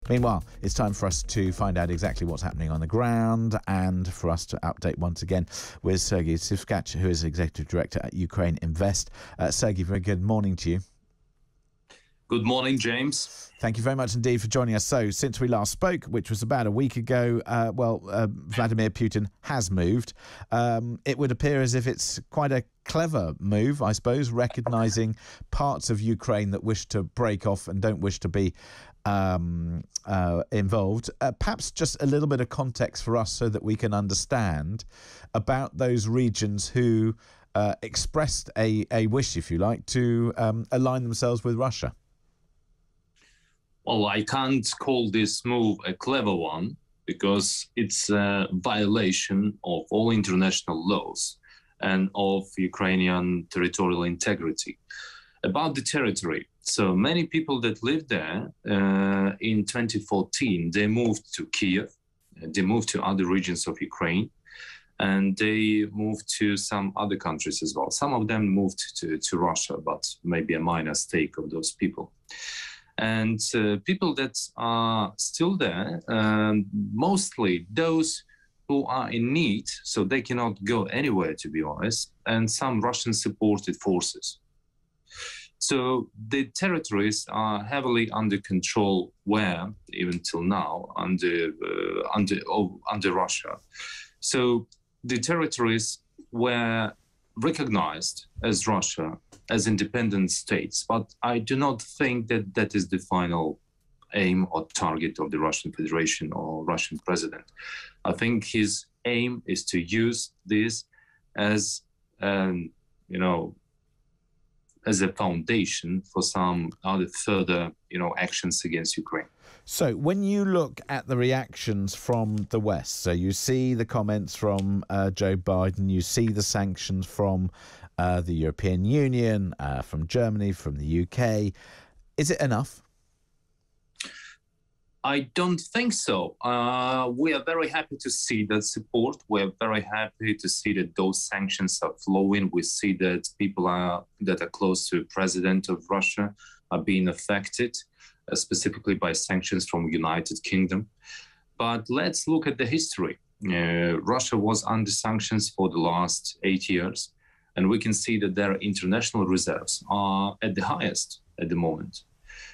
Meanwhile, it's time for us to find out exactly what's happening on the ground and for us to update once again with Sergei Sivkach, who is Executive Director at UkraineInvest. Sergei, very good morning to you. Good morning, James. Thank you very much indeed for joining us. So, since we last spoke, which was about a week ago, Vladimir Putin has moved. It would appear as if it's quite a clever move, I suppose, recognising parts of Ukraine that wish to break off and don't wish to be involved. Perhaps just a little bit of context for us so that we can understand about those regions who expressed a wish, if you like, to align themselves with Russia. Well, I can't call this move a clever one because it's a violation of all international laws and of Ukrainian territorial integrity. About the territory, so many people that lived there in 2014, they moved to Kiev, they moved to other regions of Ukraine, and they moved to some other countries as well. Some of them moved to Russia, but maybe a minor stake of those people. And people that are still there, mostly those who are in need, so they cannot go anywhere, to be honest, and some Russian-supported forces. So the territories are heavily under control, where even till now under Russia. So the territories were recognized as Russia as independent states, but I do not think that that is the final aim or target of the Russian Federation or Russian president. I think his aim is to use this as as a foundation for some other further actions against Ukraine. So when you look at the reactions from the West, so you see the comments from Joe Biden, you see the sanctions from the European Union, from Germany, from the UK, is it enough? I don't think so. We are very happy to see that support. We're very happy to see that those sanctions are flowing. We see that people that are close to the president of Russia are being affected, specifically by sanctions from United Kingdom. But let's look at the history. Russia was under sanctions for the last 8 years, and we can see that their international reserves are at the highest at the moment.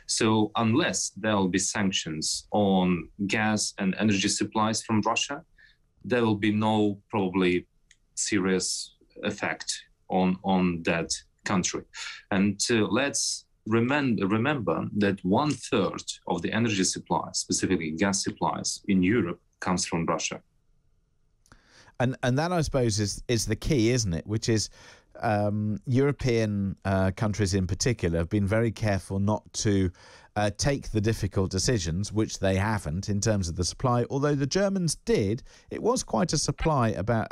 So unless there will be sanctions on gas and energy supplies from Russia, there will be no probably serious effect on that country. And let's remember that 1/3 of the energy supplies, specifically gas supplies in Europe, comes from Russia. And that, I suppose, is the key, isn't it? Which is European countries in particular have been very careful not to take the difficult decisions, which they haven't, in terms of the supply. Although the Germans did, it was quite a surprise about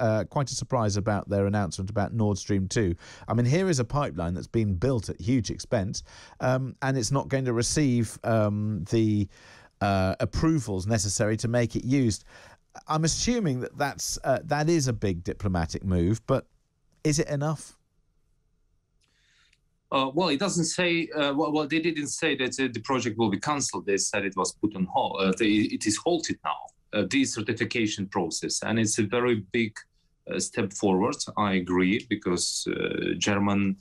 their announcement about Nord Stream 2. I mean, here is a pipeline that's been built at huge expense, and it's not going to receive the approvals necessary to make it used. I'm assuming that is a big diplomatic move, but is it enough? Well, it doesn't say. Well, they didn't say that the project will be cancelled. They said it was put on hold. It is halted now. The certification process, and it's a very big step forward. I agree, because German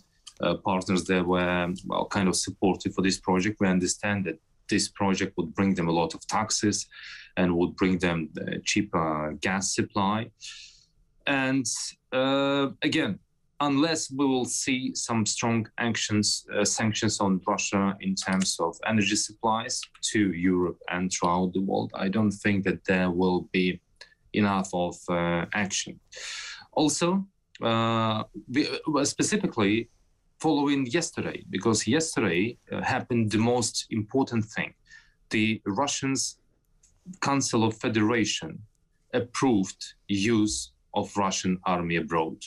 partners there were kind of supportive for this project. We understand that this project would bring them a lot of taxes and would bring them cheaper gas supply. And again, unless we will see some strong sanctions on Russia in terms of energy supplies to Europe and throughout the world, I don't think that there will be enough of action. Also, specifically following yesterday, because yesterday happened the most important thing. The Russians Council of Federation approved use of Russian army abroad.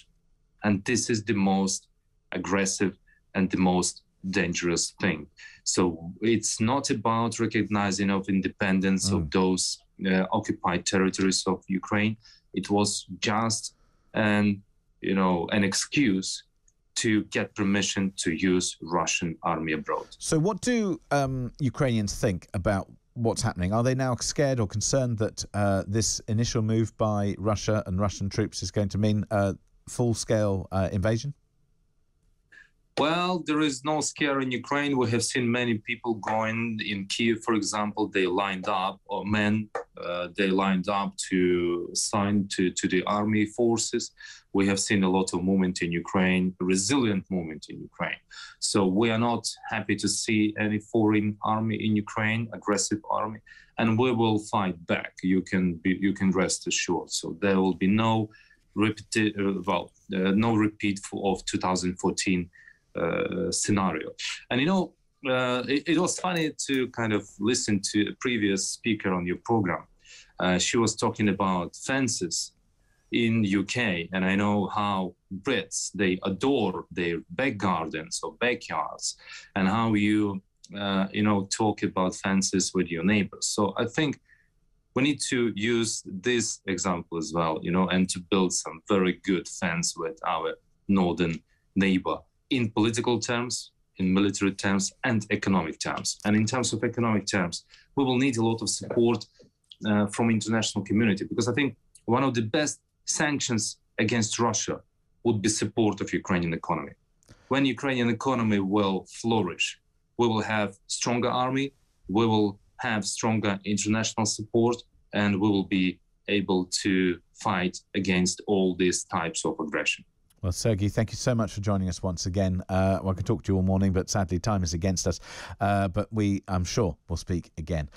And this is the most aggressive and the most dangerous thing. So it's not about recognizing of independence of those occupied territories of Ukraine. It was just an excuse to get permission to use Russian army abroad. So what do Ukrainians think about what's happening? Are they now scared or concerned that this initial move by Russia and Russian troops is going to mean full-scale invasion? Well, there is no scare in Ukraine. We have seen many people going in Kiev, for example. They lined up, or they lined up to sign to the army forces. We have seen a lot of movement in Ukraine, a resilient movement in Ukraine. So we are not happy to see any foreign army in Ukraine, aggressive army, and we will fight back. You can rest assured. So there will be no repeat of 2014. Scenario. And it was funny to kind of listen to a previous speaker on your program. She was talking about fences in UK, and I know how Brits, they adore their back gardens or backyards, and how you talk about fences with your neighbors. So I think we need to use this example as well, and to build some very good fence with our northern neighbor, in political terms, in military terms, and economic terms. And in terms of economic terms, we will need a lot of support from international community, because I think one of the best sanctions against Russia would be support of Ukrainian economy. When Ukrainian economy will flourish, we will have stronger army, we will have stronger international support, and we will be able to fight against all these types of aggression. Well, Sergei, thank you so much for joining us once again. I could talk to you all morning, but sadly time is against us. But I'm sure we'll speak again.